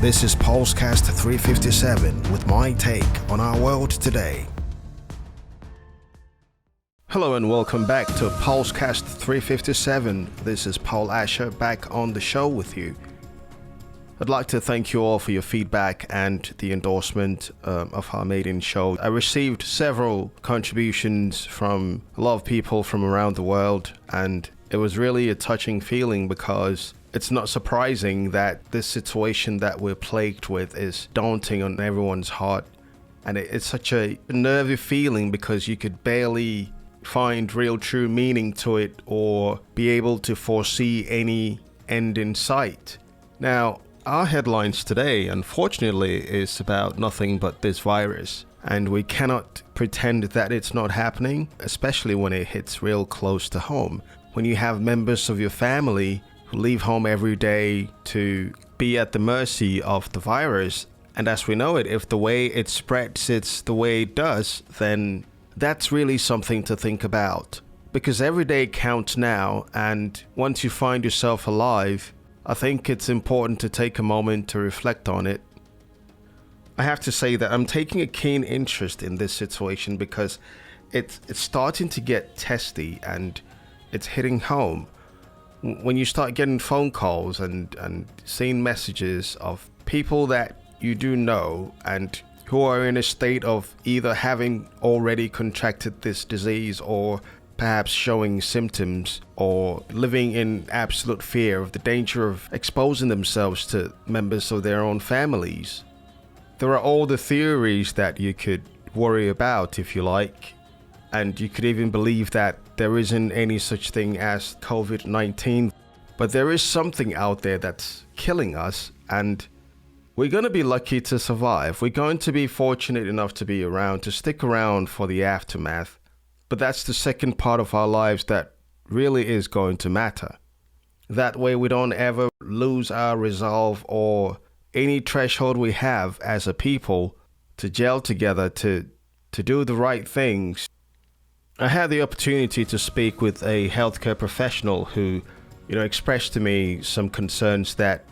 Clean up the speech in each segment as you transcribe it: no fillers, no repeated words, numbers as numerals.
This is Paulscast357 with my take on our world today. Hello and welcome back to Paulscast357. This is Paul Asher back on the show with you. I'd like to thank you all for your feedback and the endorsement of our maiden show. I received several contributions from a lot of people from around the world, and it was really a touching feeling because it's not surprising that this situation that we're plagued with is daunting on everyone's heart. And it's such a nervy feeling because you could barely find real true meaning to it or be able to foresee any end in sight. Now, our headlines today, unfortunately, is about nothing but this virus. And we cannot pretend that it's not happening, especially when it hits real close to home. When you have members of your family who leave home every day to be at the mercy of the virus. And as we know it, if the way it spreads it's the way it does, then that's really something to think about. Because every day counts now, and once you find yourself alive, I think it's important to take a moment to reflect on it. I have to say that I'm taking a keen interest in this situation because it's starting to get testy and it's hitting home. When you start getting phone calls and seeing messages of people that you do know and who are in a state of either having already contracted this disease or perhaps showing symptoms or living in absolute fear of the danger of exposing themselves to members of their own families. There are all the theories that you could worry about if you like, and you could even believe that there isn't any such thing as COVID-19, but there is something out there that's killing us, and we're going to be lucky to survive. We're going to be fortunate enough to be around, to stick around for the aftermath. But that's the second part of our lives that really is going to matter. That way we don't ever lose our resolve or any threshold we have as a people to gel together, to do the right things. I had the opportunity to speak with a healthcare professional who, expressed to me some concerns that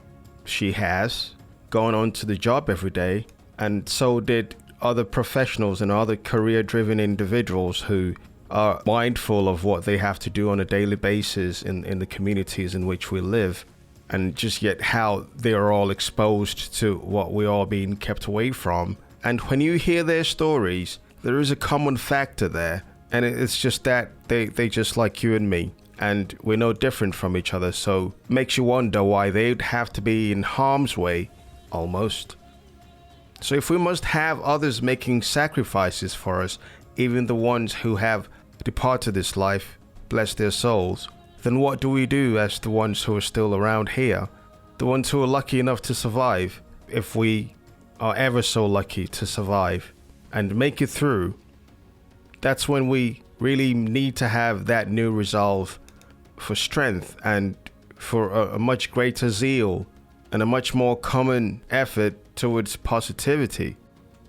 she has going on to the job every day, and so did other professionals and other career-driven individuals who are mindful of what they have to do on a daily basis in the communities in which we live, and just yet how they are all exposed to what we are being kept away from. And when you hear their stories, there is a common factor there. And it's just that they just like you and me, and we're no different from each other, so it makes you wonder why they'd have to be in harm's way, almost. So if we must have others making sacrifices for us, even the ones who have departed this life, bless their souls, then what do we do as the ones who are still around here, the ones who are lucky enough to survive, if we are ever so lucky to survive and make it through? That's when we really need to have that new resolve for strength and for a much greater zeal and a much more common effort towards positivity.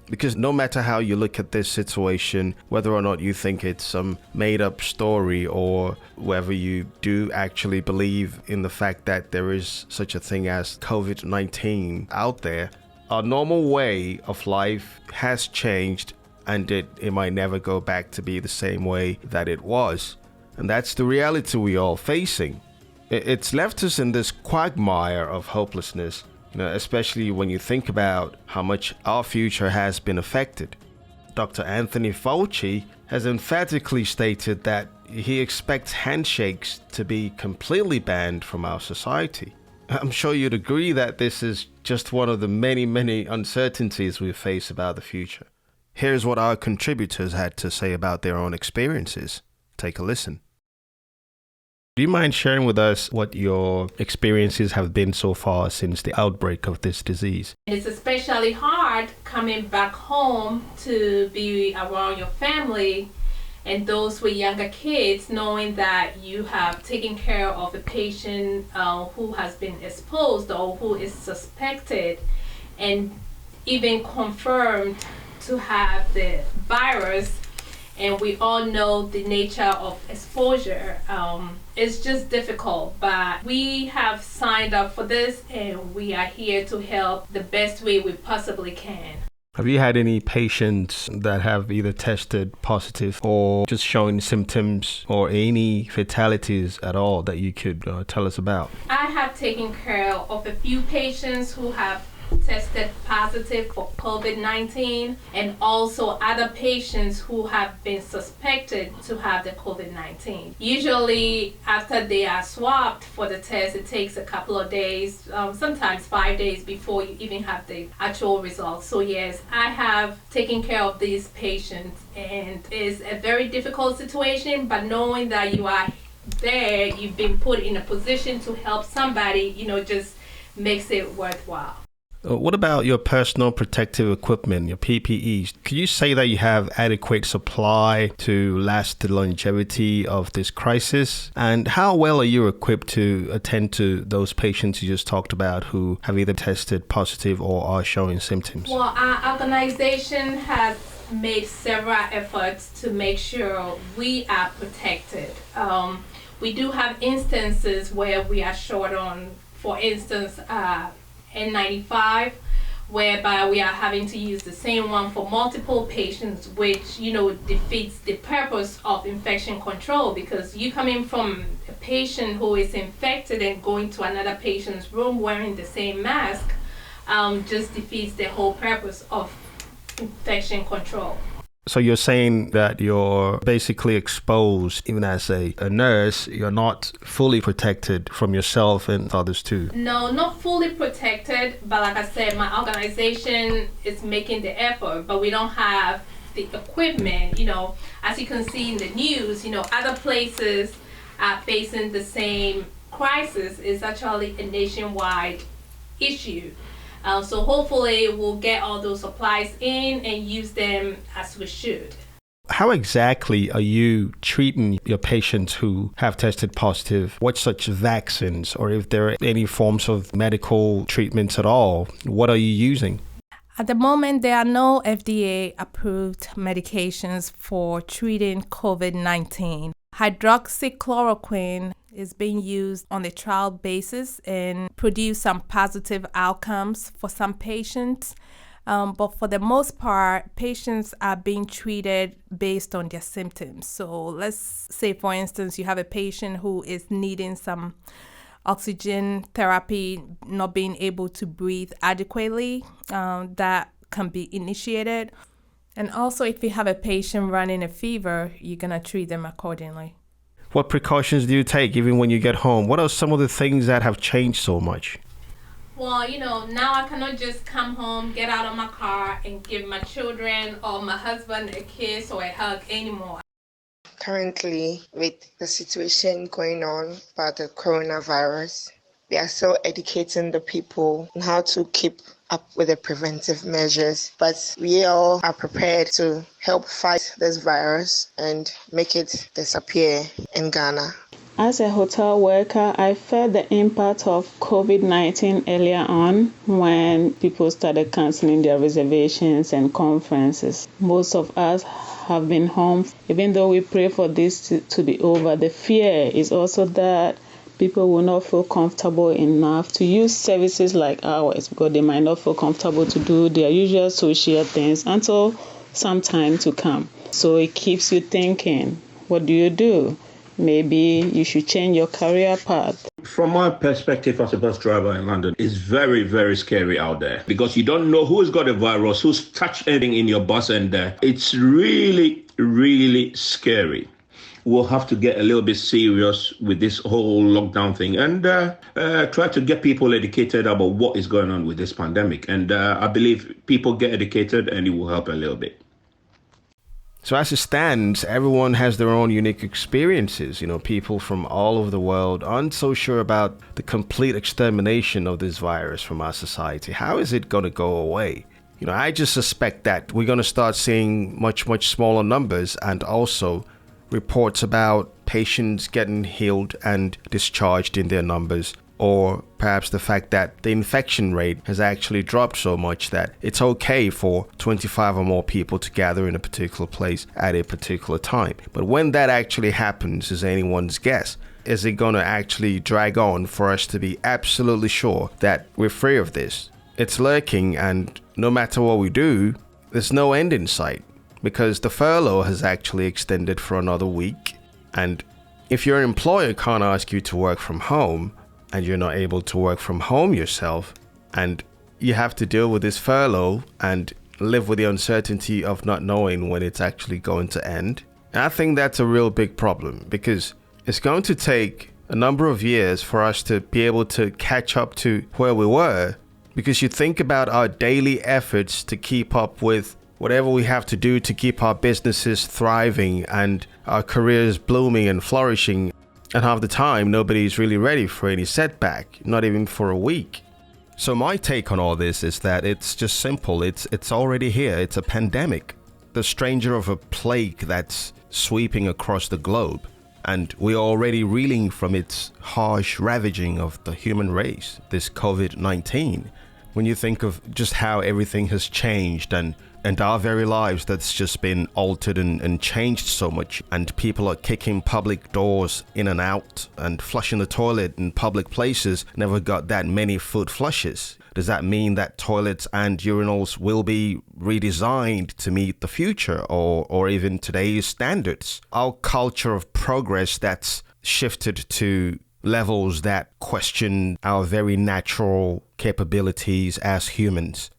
Because no matter how you look at this situation, whether or not you think it's some made-up story or whether you do actually believe in the fact that there is such a thing as COVID-19 out there, our normal way of life has changed, and it might never go back to be the same way that it was. And that's the reality we are facing. It's left us in this quagmire of hopelessness, especially when you think about how much our future has been affected. Dr. Anthony Fauci has emphatically stated that he expects handshakes to be completely banned from our society. I'm sure you'd agree that this is just one of the many, many uncertainties we face about the future. Here's what our contributors had to say about their own experiences. Take a listen. Do you mind sharing with us what your experiences have been so far since the outbreak of this disease? It's especially hard coming back home to be around your family and those with younger kids, knowing that you have taken care of a patient who has been exposed or who is suspected and even confirmed to have the virus, and we all know the nature of exposure. It's just difficult, but we have signed up for this, and we are here to help the best way we possibly can. Have you had any patients that have either tested positive or just showing symptoms or any fatalities at all that you could tell us about? I have taken care of a few patients who have tested positive for COVID-19, and also other patients who have been suspected to have the COVID-19. Usually after they are swabbed for the test, it takes a couple of days, sometimes 5 days before you even have the actual results. So yes, I have taken care of these patients, and it's a very difficult situation, but knowing that you are there, you've been put in a position to help somebody, just makes it worthwhile. What about your personal protective equipment, your PPEs? Could you say that you have adequate supply to last the longevity of this crisis? And how well are you equipped to attend to those patients you just talked about who have either tested positive or are showing symptoms? Well, our organization has made several efforts to make sure we are protected. We do have instances where we are short on, for instance, N95, whereby we are having to use the same one for multiple patients, which defeats the purpose of infection control, because you coming from a patient who is infected and going to another patient's room wearing the same mask just defeats the whole purpose of infection control. So you're saying that you're basically exposed, even as a nurse, you're not fully protected from yourself and others too? No, not fully protected, but like I said, my organization is making the effort, but we don't have the equipment. As you can see in the news, other places are facing the same crisis. It's actually a nationwide issue. So hopefully we'll get all those supplies in and use them as we should. How exactly are you treating your patients who have tested positive? What such vaccines, or if there are any forms of medical treatments at all, what are you using? At the moment, there are no FDA-approved medications for treating COVID-19. Hydroxychloroquine is being used on a trial basis and produce some positive outcomes for some patients. But for the most part, patients are being treated based on their symptoms. So let's say, for instance, you have a patient who is needing some oxygen therapy, not being able to breathe adequately, that can be initiated. And also, if you have a patient running a fever, you're going to treat them accordingly. What precautions do you take even when you get home? What are some of the things that have changed so much? Well, now I cannot just come home, get out of my car, and give my children or my husband a kiss or a hug anymore. Currently, with the situation going on about the coronavirus, we are still educating the people on how to keep up with the preventive measures, but we all are prepared to help fight this virus and make it disappear in Ghana. As a hotel worker, I felt the impact of COVID-19 earlier on when people started canceling their reservations and conferences. Most of us have been home. Even though we pray for this to be over, the fear is also that people will not feel comfortable enough to use services like ours because they might not feel comfortable to do their usual social things until some time to come. So it keeps you thinking, what do you do? Maybe you should change your career path. From my perspective as a bus driver in London, it's very, very scary out there because you don't know who's got a virus, who's touched anything in your bus, and it's really, really scary. We'll have to get a little bit serious with this whole lockdown thing and try to get people educated about what is going on with this pandemic. And I believe people get educated and it will help a little bit. So as it stands, everyone has their own unique experiences. People from all over the world aren't so sure about the complete extermination of this virus from our society. How is it going to go away? I just suspect that we're going to start seeing much, much smaller numbers, and also reports about patients getting healed and discharged in their numbers. or perhaps the fact that the infection rate has actually dropped so much that it's okay for 25 or more people to gather in a particular place at a particular time. But when that actually happens is anyone's guess. Is it going to actually drag on for us to be absolutely sure that we're free of this? It's lurking, and no matter what we do, there's no end in sight, because the furlough has actually extended for another week. And if your employer can't ask you to work from home, and you're not able to work from home yourself, and you have to deal with this furlough and live with the uncertainty of not knowing when it's actually going to end, I think that's a real big problem, because it's going to take a number of years for us to be able to catch up to where we were, because you think about our daily efforts to keep up with whatever we have to do to keep our businesses thriving and our careers blooming and flourishing, and half the time nobody's really ready for any setback, not even for a week. So my take on all this is that it's just simple. It's already here. It's a pandemic, the stranger of a plague that's sweeping across the globe. And we're already reeling from its harsh ravaging of the human race, this COVID-19. When you think of just how everything has changed and our very lives that's just been altered and changed so much, and people are kicking public doors in and out and flushing the toilet in public places, never got that many foot flushes. Does that mean that toilets and urinals will be redesigned to meet the future or even today's standards? Our culture of progress that's shifted to levels that question our very natural capabilities as humans.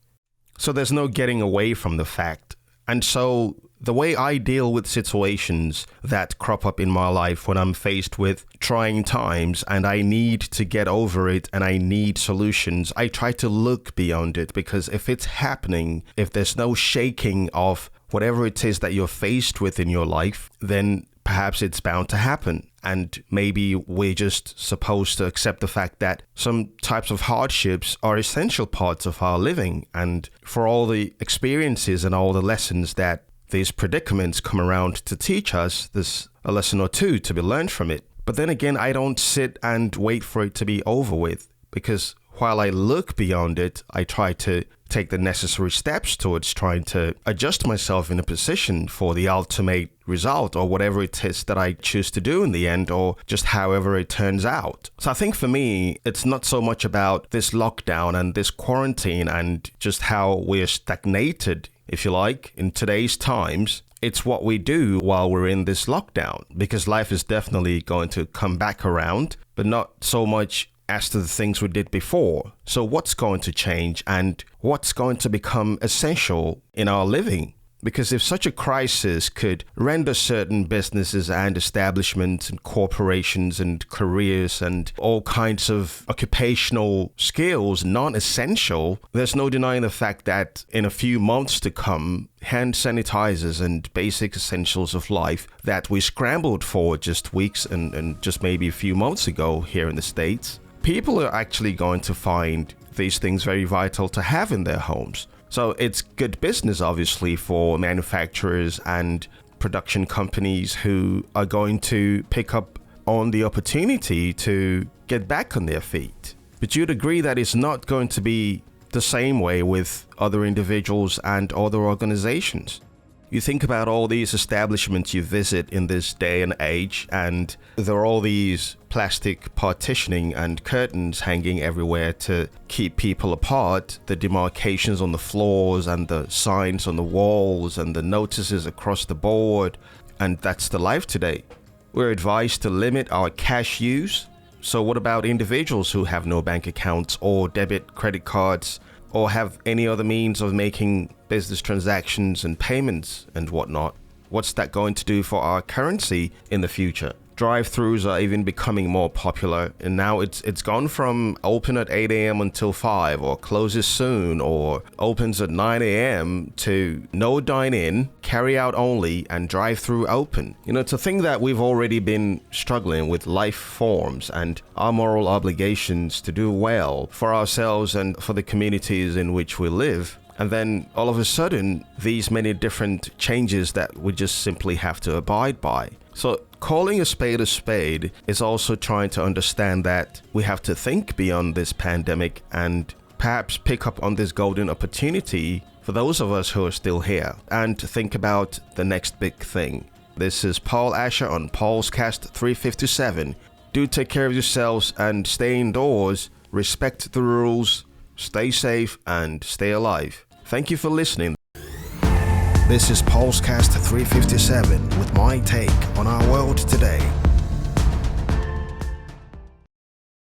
So there's no getting away from the fact. And so the way I deal with situations that crop up in my life when I'm faced with trying times and I need to get over it and I need solutions, I try to look beyond it, because if it's happening, if there's no shaking of whatever it is that you're faced with in your life, then perhaps it's bound to happen. And maybe we're just supposed to accept the fact that some types of hardships are essential parts of our living. And for all the experiences and all the lessons that these predicaments come around to teach us, there's a lesson or two to be learned from it. But then again, I don't sit and wait for it to be over with, because while I look beyond it, I try to take the necessary steps towards trying to adjust myself in a position for the ultimate result, or whatever it is that I choose to do in the end, or just however it turns out. So I think for me, it's not so much about this lockdown and this quarantine and just how we're stagnated, if you like, in today's times. It's what we do while we're in this lockdown, because life is definitely going to come back around, but not so much as to the things we did before. So what's going to change and what's going to become essential in our living? Because if such a crisis could render certain businesses and establishments and corporations and careers and all kinds of occupational skills non-essential, there's no denying the fact that in a few months to come, hand sanitizers and basic essentials of life that we scrambled for just weeks and just maybe a few months ago here in the States, people are actually going to find these things very vital to have in their homes. So it's good business, obviously, for manufacturers and production companies who are going to pick up on the opportunity to get back on their feet. But you'd agree that it's not going to be the same way with other individuals and other organizations. You think about all these establishments you visit in this day and age, and there are all these plastic partitioning and curtains hanging everywhere to keep people apart, the demarcations on the floors and the signs on the walls and the notices across the board, and that's the life today. We're advised to limit our cash use. So what about individuals who have no bank accounts or debit credit cards or have any other means of making business transactions and payments and whatnot? What's that going to do for our currency in the future? Drive-thrus are even becoming more popular, and now it's gone from open at 8 a.m. until 5, or closes soon, or opens at 9 a.m. to no dine-in, carry-out only, and drive-through open. You know, to think that we've already been struggling with life forms and our moral obligations to do well for ourselves and for the communities in which we live, And then all of a sudden, these many different changes that we just simply have to abide by. So calling a spade is also trying to understand that we have to think beyond this pandemic and perhaps pick up on this golden opportunity for those of us who are still here and to think about the next big thing. This is Paul Asher on Paulscast357. Do take care of yourselves and stay indoors, respect the rules, stay safe and stay alive. Thank you for listening. This is Paulscast357 with my take on our world today.